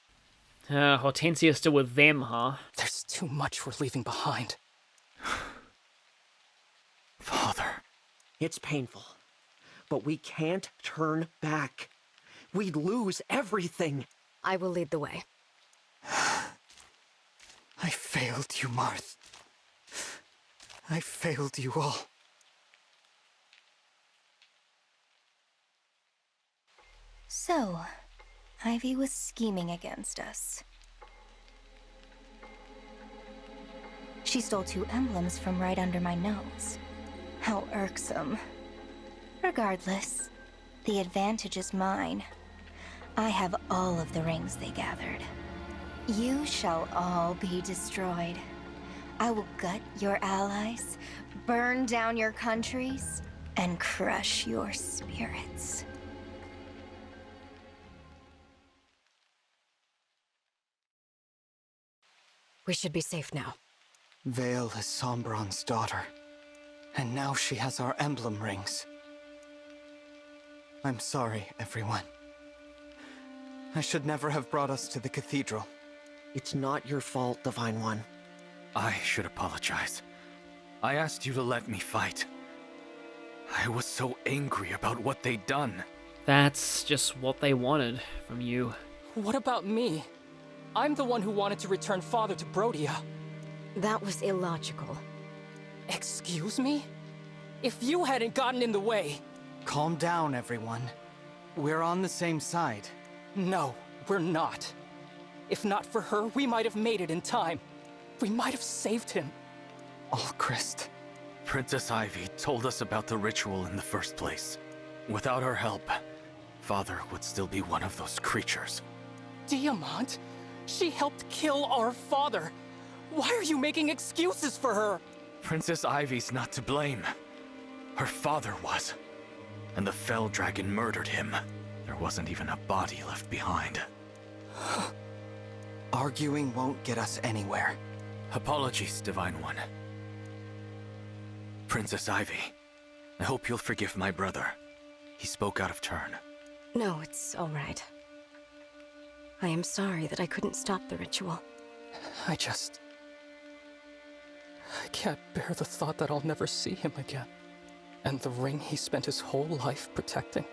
Hortensia's still with them, huh? There's too much we're leaving behind. Father. It's painful, but we can't turn back. We'd lose everything. I will lead the way. I failed you, Marth. I failed you all. So, Ivy was scheming against us. She stole 2 emblems from right under my nose. How irksome. Regardless, the advantage is mine. I have all of the rings they gathered. You shall all be destroyed. I will gut your allies, burn down your countries, and crush your spirits. We should be safe now. Vale is Sombron's daughter, and now she has our emblem rings. I'm sorry, everyone. I should never have brought us to the cathedral. It's not your fault, Divine One. I should apologize. I asked you to let me fight. I was so angry about what they'd done. That's just what they wanted from you. What about me? I'm the one who wanted to return Father to Brodia. That was illogical. Excuse me? If you hadn't gotten in the way... Calm down, everyone. We're on the same side. No, we're not. If not for her, we might have made it in time. We might have saved him. Alchrist. Princess Ivy told us about the ritual in the first place. Without her help, Father would still be one of those creatures. Diamant? She helped kill our father. Why are you making excuses for her? Princess Ivy's not to blame. Her father was. And the Fell Dragon murdered him. There wasn't even a body left behind. Arguing won't get us anywhere. Apologies, Divine One. Princess Ivy, I hope you'll forgive my brother. He spoke out of turn. No, it's all right. I am sorry that I couldn't stop the ritual. I can't bear the thought that I'll never see him again. And the ring he spent his whole life protecting.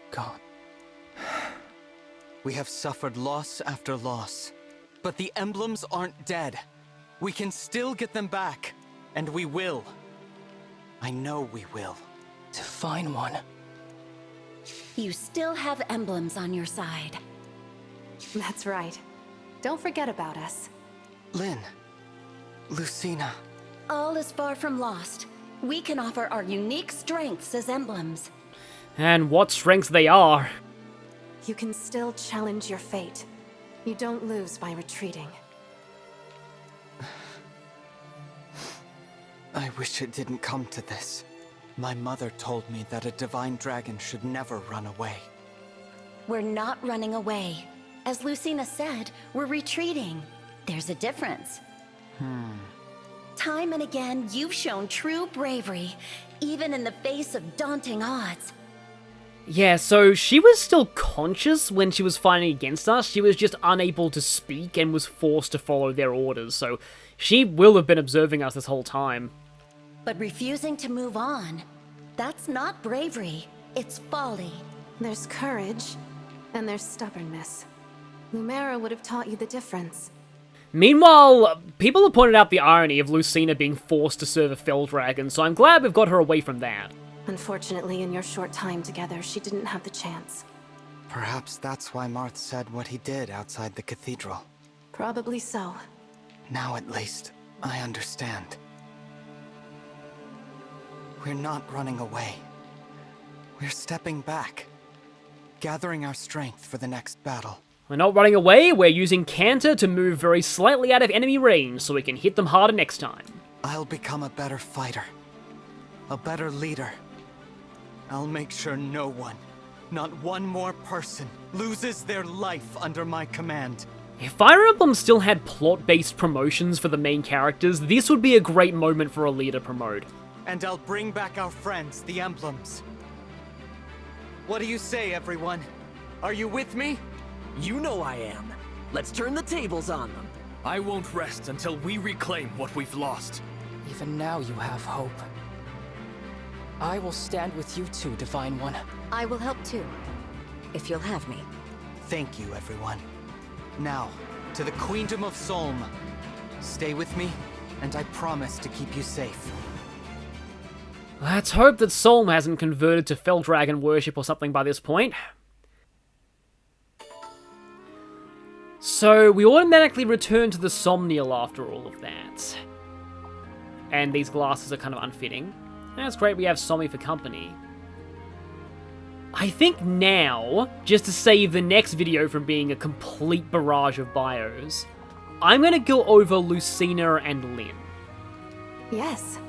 Gone. We have suffered loss after loss. But the emblems aren't dead. We can still get them back. And we will. I know we will. Divine One. You still have emblems on your side. That's right. Don't forget about us. Lynn. Lucina. All is far from lost. We can offer our unique strengths as emblems. And what strengths they are. You can still challenge your fate. You don't lose by retreating. I wish it didn't come to this. My mother told me that a divine dragon should never run away. We're not running away. As Lucina said, we're retreating. There's a difference. Time and again, you've shown true bravery, even in the face of daunting odds. Yeah, so she was still conscious when she was fighting against us. She was just unable to speak and was forced to follow their orders, so she will have been observing us this whole time. But refusing to move on, that's not bravery, it's folly. There's courage, and there's stubbornness. Lumera would have taught you the difference. Meanwhile, people have pointed out the irony of Lucina being forced to serve a Fell Dragon, so I'm glad we've got her away from that. Unfortunately, in your short time together, she didn't have the chance. Perhaps that's why Marth said what he did outside the cathedral. Probably so. Now at least, I understand. We're not running away. We're stepping back. Gathering our strength for the next battle. We're not running away, we're using Canter to move very slightly out of enemy range so we can hit them harder next time. I'll become a better fighter. A better leader. I'll make sure no one, not one more person, loses their life under my command. If Fire Emblem still had plot-based promotions for the main characters, this would be a great moment for a leader promote. And I'll bring back our friends, the Emblems. What do you say, everyone? Are you with me? You know I am. Let's turn the tables on them. I won't rest until we reclaim what we've lost. Even now you have hope. I will stand with you too, Divine One. I will help too, if you'll have me. Thank you, everyone. Now, to the Queendom of Solm. Stay with me, and I promise to keep you safe. Let's hope that Solm hasn't converted to Fell Dragon worship or something by this point. So, we automatically return to the Somnial after all of that. And these glasses are kind of unfitting. That's great, we have Sommi for company. I think now, just to save the next video from being a complete barrage of bios, I'm gonna go over Lucina and Lynn. Yes.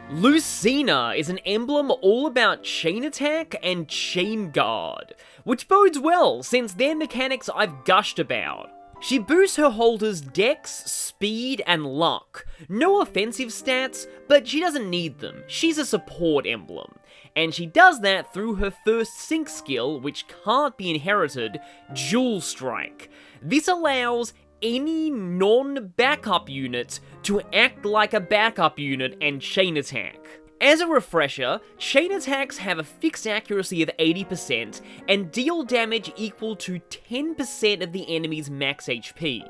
Lucina is an emblem all about chain attack and chain guard, which bodes well since they're mechanics I've gushed about. She boosts her holders' dex, speed, and luck. No offensive stats, but she doesn't need them. She's a support emblem. And she does that through her first sync skill, which can't be inherited, Jewel Strike. This allows any non-backup unit to act like a backup unit and chain attack. As a refresher, chain attacks have a fixed accuracy of 80% and deal damage equal to 10% of the enemy's max HP.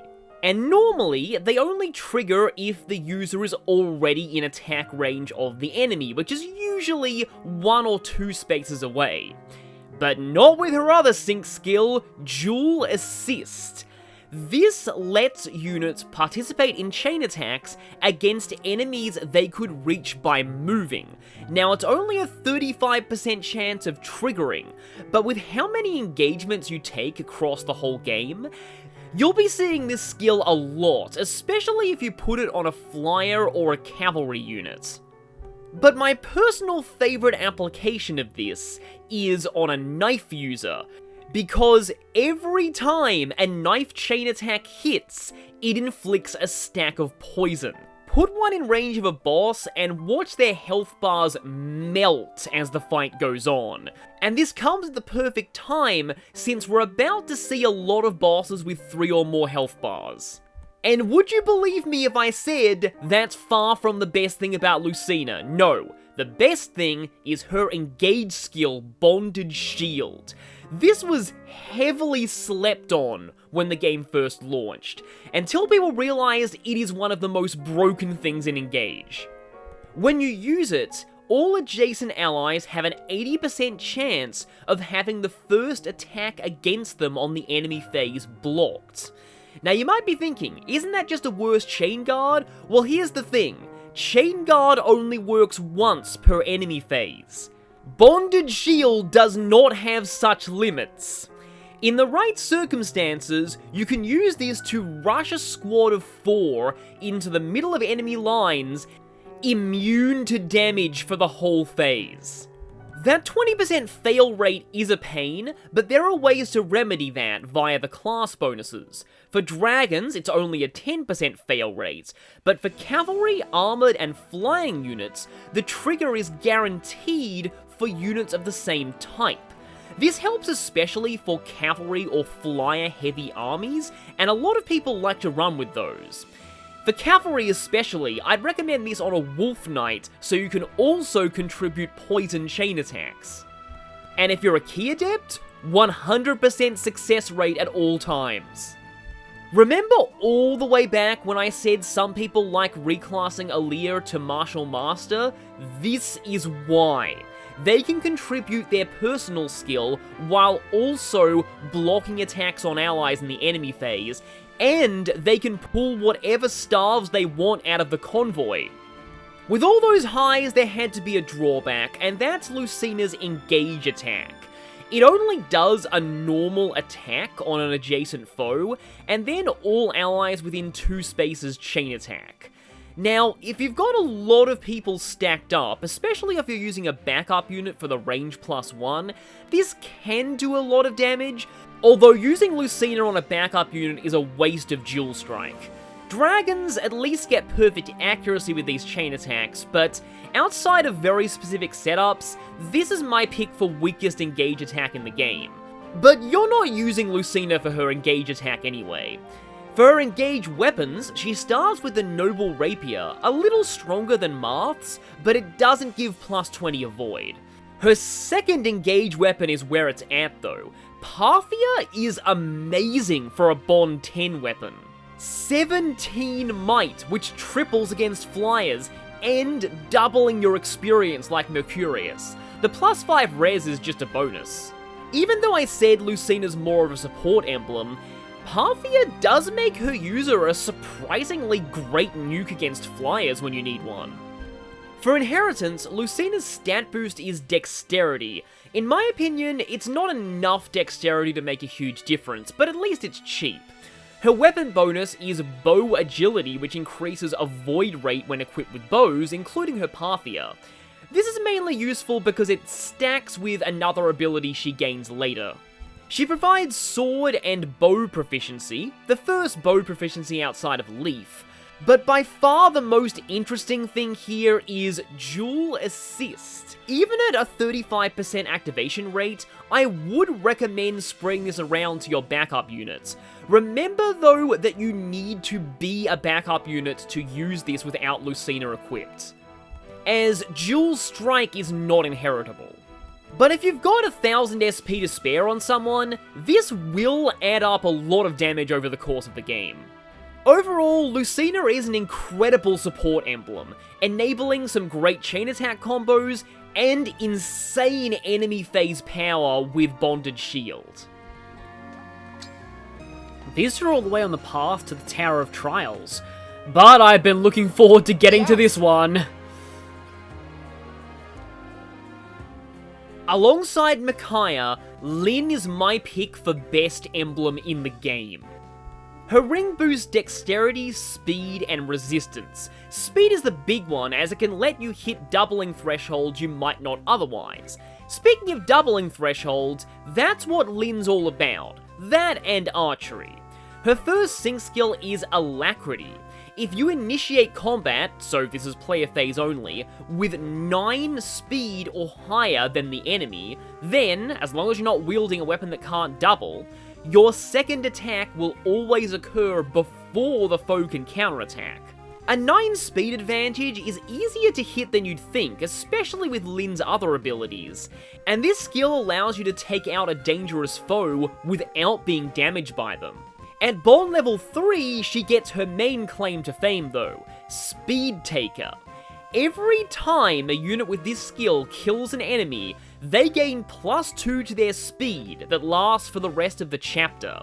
And normally, they only trigger if the user is already in attack range of the enemy, which is usually 1 or 2 spaces away. But not with her other sync skill, Dual Assist. This lets units participate in chain attacks against enemies they could reach by moving. Now, it's only a 35% chance of triggering, but with how many engagements you take across the whole game, you'll be seeing this skill a lot, especially if you put it on a flyer or a cavalry unit. But my personal favorite application of this is on a knife user, because every time a knife chain attack hits, it inflicts a stack of poison. Put one in range of a boss and watch their health bars melt as the fight goes on. And this comes at the perfect time, since we're about to see a lot of bosses with 3 or more health bars. And would you believe me if I said that's far from the best thing about Lucina? No, the best thing is her engage skill, Bonded Shield. This was heavily slept on when the game first launched, until people realized it is one of the most broken things in Engage. When you use it, all adjacent allies have an 80% chance of having the first attack against them on the enemy phase blocked. Now you might be thinking, isn't that just a worse Chain Guard? Well, here's the thing, Chain Guard only works once per enemy phase. Bonded Shield does not have such limits. In the right circumstances, you can use this to rush a squad of 4 into the middle of enemy lines, immune to damage for the whole phase. That 20% fail rate is a pain, but there are ways to remedy that via the class bonuses. For dragons, it's only a 10% fail rate, but for cavalry, armored, and flying units, the trigger is guaranteed for units of the same type. This helps especially for cavalry or flyer-heavy armies, and a lot of people like to run with those. For cavalry especially, I'd recommend this on a Wolf Knight, so you can also contribute poison chain attacks. And if you're a key adept, 100% success rate at all times. Remember all the way back when I said some people like reclassing Aaliyah to Martial Master? This is why. They can contribute their personal skill while also blocking attacks on allies in the enemy phase, and they can pull whatever staves they want out of the convoy. With all those highs, there had to be a drawback, and that's Lucina's Engage attack. It only does a normal attack on an adjacent foe, and then all allies within 2 spaces chain attack. Now, if you've got a lot of people stacked up, especially if you're using a backup unit for the range +1, this can do a lot of damage, although using Lucina on a backup unit is a waste of Dual Strike. Dragons at least get perfect accuracy with these chain attacks, but outside of very specific setups, this is my pick for weakest Engage attack in the game. But you're not using Lucina for her Engage attack anyway. For her Engage weapons, she starts with the Noble Rapier, a little stronger than Marth's, but it doesn't give +20 Avoid. Her second Engage weapon is where it's at though. Parthia is amazing for a Bond 10 weapon. 17 Might, which triples against flyers, and doubling your experience like Mercurius. The +5 res is just a bonus. Even though I said Lucina's more of a support emblem, Parthia does make her user a surprisingly great nuke against flyers when you need one. For inheritance, Lucina's stat boost is Dexterity. In my opinion, it's not enough Dexterity to make a huge difference, but at least it's cheap. Her weapon bonus is Bow Agility, which increases avoid rate when equipped with bows, including her Parthia. This is mainly useful because it stacks with another ability she gains later. She provides sword and bow proficiency, the first bow proficiency outside of Leaf, but by far the most interesting thing here is dual assist. Even at a 35% activation rate, I would recommend spreading this around to your backup units. Remember though that you need to be a backup unit to use this without Lucina equipped, as dual strike is not inheritable. But if you've got 1000 SP to spare on someone, this will add up a lot of damage over the course of the game. Overall, Lucina is an incredible support emblem, enabling some great chain attack combos and insane enemy phase power with Bonded Shield. These are all the way on the path to the Tower of Trials, but I've been looking forward to getting to this one. Alongside Micaiah, Lyn is my pick for best emblem in the game. Her ring boosts dexterity, speed, and resistance. Speed is the big one, as it can let you hit doubling thresholds you might not otherwise. Speaking of doubling thresholds, that's what Lyn's all about. That and archery. Her first sync skill is Alacrity. If you initiate combat, so this is player phase only, with 9 speed or higher than the enemy, then, as long as you're not wielding a weapon that can't double, your second attack will always occur before the foe can counterattack. A 9 speed advantage is easier to hit than you'd think, especially with Lyn's other abilities, and this skill allows you to take out a dangerous foe without being damaged by them. At Bond level 3, she gets her main claim to fame though, Speed Taker. Every time a unit with this skill kills an enemy, they gain +2 to their speed that lasts for the rest of the chapter.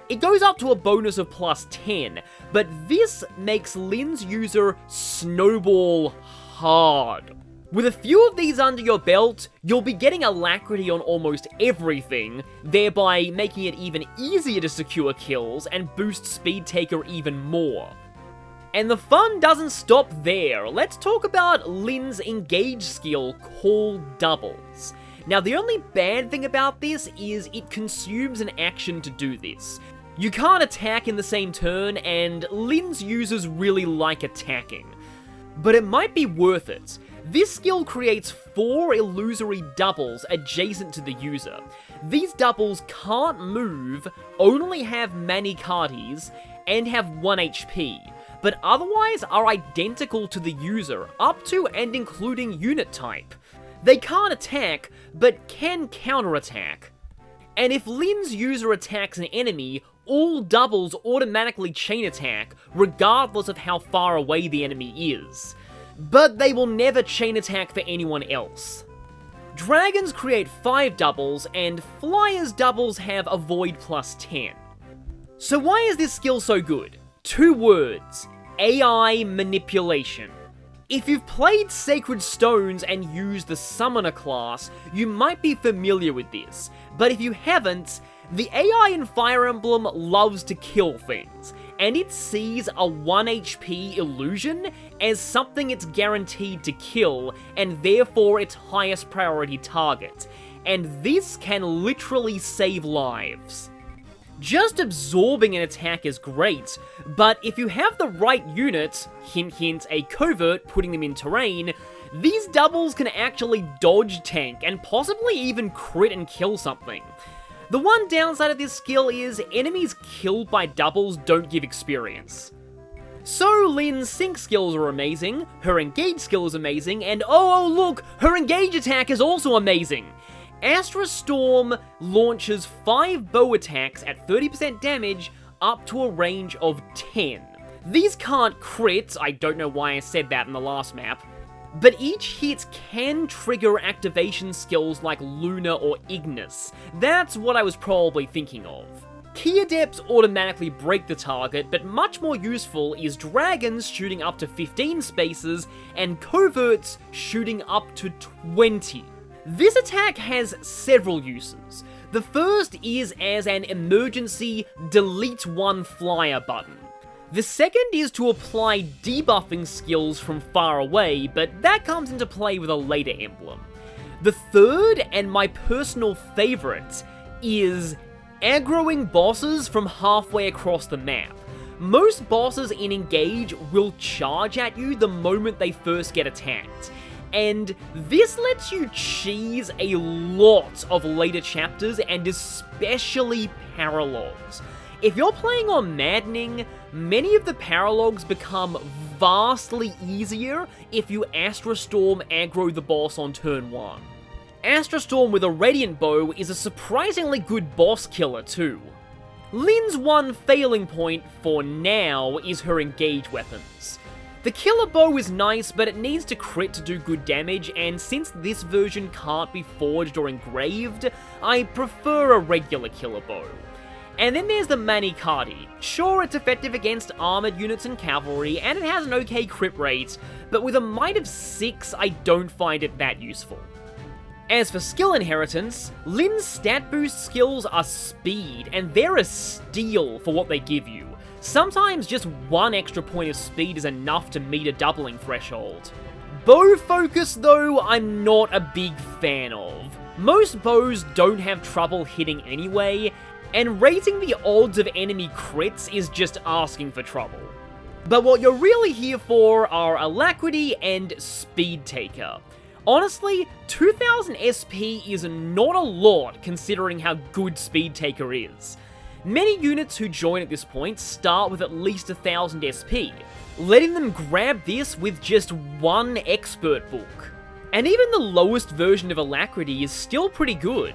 It goes up to a bonus of +10, but this makes Lyn's user snowball hard. With a few of these under your belt, you'll be getting Alacrity on almost everything, thereby making it even easier to secure kills and boost Speed Taker even more. And the fun doesn't stop there. Let's talk about Lyn's engage skill called Doubles. Now the only bad thing about this is it consumes an action to do this. You can't attack in the same turn, and Lyn's users really like attacking. But it might be worth it. This skill creates 4 illusory doubles adjacent to the user. These doubles can't move, only have Manichates, and have 1 HP, but otherwise are identical to the user, up to and including unit type. They can't attack, but can counterattack. And if Lyn's user attacks an enemy, all doubles automatically chain attack, regardless of how far away the enemy is. But they will never chain attack for anyone else. Dragons create 5 doubles, and Flyers doubles have Avoid +10. So why is this skill so good? 2 words: AI manipulation. If you've played Sacred Stones and used the Summoner class, you might be familiar with this, but if you haven't, the AI in Fire Emblem loves to kill things, and it sees a 1 HP illusion as something it's guaranteed to kill, and therefore its highest priority target, and this can literally save lives. Just absorbing an attack is great, but if you have the right unit, hint hint a covert putting them in terrain, these doubles can actually dodge tank and possibly even crit and kill something. The one downside of this skill is enemies killed by doubles don't give experience. So Lyn's sync skills are amazing, her engage skill is amazing, and oh look, her engage attack is also amazing! Astra Storm launches 5 bow attacks at 30% damage up to a range of 10. These can't crit, I don't know why I said that in the last map, but each hit can trigger activation skills like Luna or Ignis. That's what I was probably thinking of. Key Adepts automatically break the target, but much more useful is Dragons shooting up to 15 spaces and Coverts shooting up to 20. This attack has several uses. The first is as an emergency delete 1 flyer button. The second is to apply debuffing skills from far away, but that comes into play with a later emblem. The third, and my personal favourite, is aggroing bosses from halfway across the map. Most bosses in Engage will charge at you the moment they first get attacked, and this lets you cheese a lot of later chapters and especially paralogs. If you're playing on Maddening, many of the paralogs become vastly easier if you Astra Storm aggro the boss on turn 1. Astra Storm with a Radiant Bow is a surprisingly good boss killer too. Lynn's one failing point for now is her Engage weapons. The Killer Bow is nice, but it needs to crit to do good damage, and since this version can't be forged or engraved, I prefer a regular Killer Bow. And then there's the Manikadi. Sure, it's effective against armored units and cavalry, and it has an okay crit rate, but with a might of 6, I don't find it that useful. As for skill inheritance, Lynn's stat boost skills are speed, and they're a steal for what they give you. Sometimes just one extra point of speed is enough to meet a doubling threshold. Bow focus though, I'm not a big fan of. Most bows don't have trouble hitting anyway, and raising the odds of enemy crits is just asking for trouble. But what you're really here for are Alacrity and Speed Taker. Honestly, 2000 SP is not a lot considering how good Speed Taker is. Many units who join at this point start with at least 1000 SP, letting them grab this with just one expert book. And even the lowest version of Alacrity is still pretty good.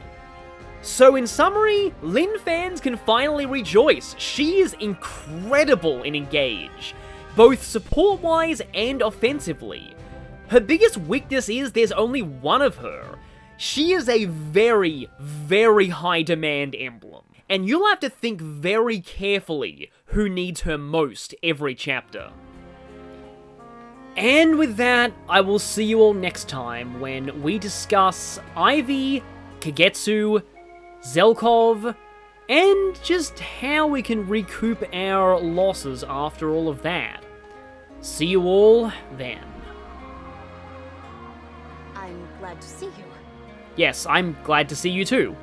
So in summary, Lyn fans can finally rejoice. She is incredible in Engage, both support-wise and offensively. Her biggest weakness is there's only one of her. She is a very, very high demand emblem, and you'll have to think very carefully who needs her most every chapter. And with that, I will see you all next time when we discuss Ivy, Kagetsu, Zelkov, and just how we can recoup our losses after all of that. See you all then. I'm glad to see you. Yes, I'm glad to see you too.